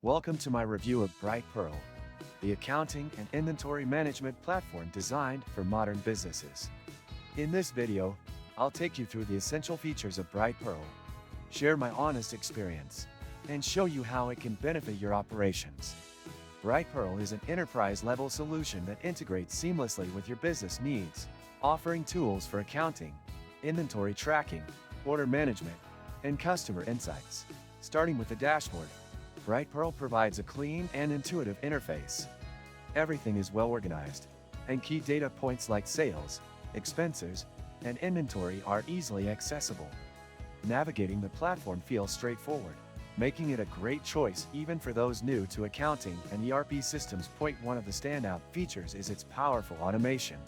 Welcome to my review of Brightpearl, the accounting and inventory management platform designed for modern businesses. In this video, I'll take you through the essential features of Brightpearl, share my honest experience, and show you how it can benefit your operations. Brightpearl is an enterprise-level solution that integrates seamlessly with your business needs, offering tools for accounting, inventory tracking, order management, and customer insights. Starting with the dashboard, Brightpearl provides a clean and intuitive interface. Everything is well organized, and key data points like sales, expenses, and inventory are easily accessible. Navigating the platform feels straightforward, making it a great choice even for those new to accounting and ERP systems. One of the standout features is its powerful automation.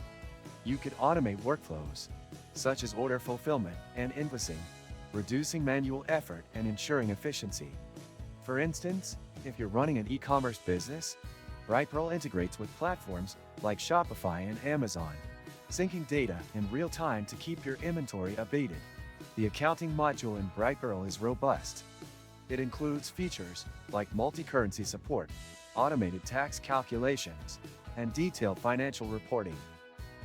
You can automate workflows, such as order fulfillment and invoicing, reducing manual effort and ensuring efficiency. For instance, if you're running an e-commerce business, Brightpearl integrates with platforms like Shopify and Amazon, syncing data in real time to keep your inventory updated. The accounting module in Brightpearl is robust. It includes features like multi-currency support, automated tax calculations, and detailed financial reporting.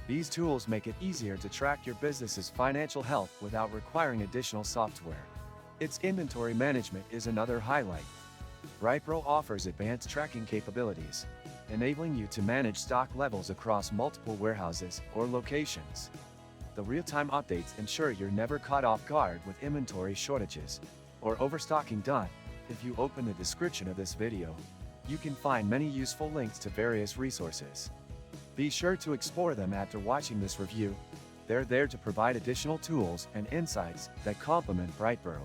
These tools make it easier to track your business's financial health without requiring additional software. Its inventory management is another highlight. Brightpearl offers advanced tracking capabilities, enabling you to manage stock levels across multiple warehouses or locations. The real-time updates ensure you're never caught off guard with inventory shortages or overstocking. If you open the description of this video, you can find many useful links to various resources. Be sure to explore them after watching this review. They're there to provide additional tools and insights that complement Brightpearl.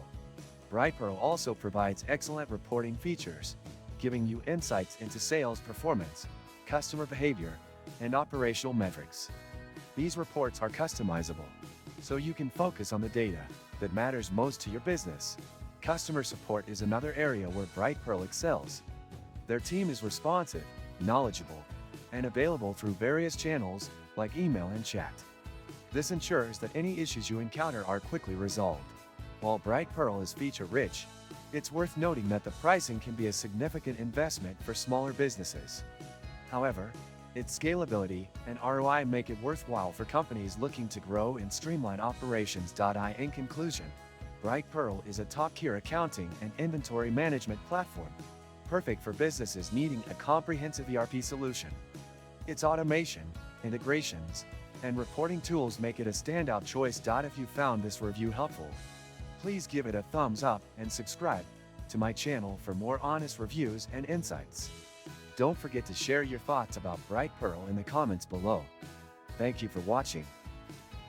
Brightpearl also provides excellent reporting features, giving you insights into sales performance, customer behavior, and operational metrics. These reports are customizable, so you can focus on the data that matters most to your business. Customer support is another area where Brightpearl excels. Their team is responsive, knowledgeable, and available through various channels like email and chat. This ensures that any issues you encounter are quickly resolved. While Brightpearl is feature-rich, it's worth noting that the pricing can be a significant investment for smaller businesses. However, its scalability and ROI make it worthwhile for companies looking to grow and streamline operations. In conclusion, Brightpearl is a top-tier accounting and inventory management platform, perfect for businesses needing a comprehensive ERP solution. Its automation, integrations, and reporting tools make it a standout choice. If you found this review helpful, please give it a thumbs up and subscribe to my channel for more honest reviews and insights. Don't forget to share your thoughts about Brightpearl in the comments below. Thank you for watching.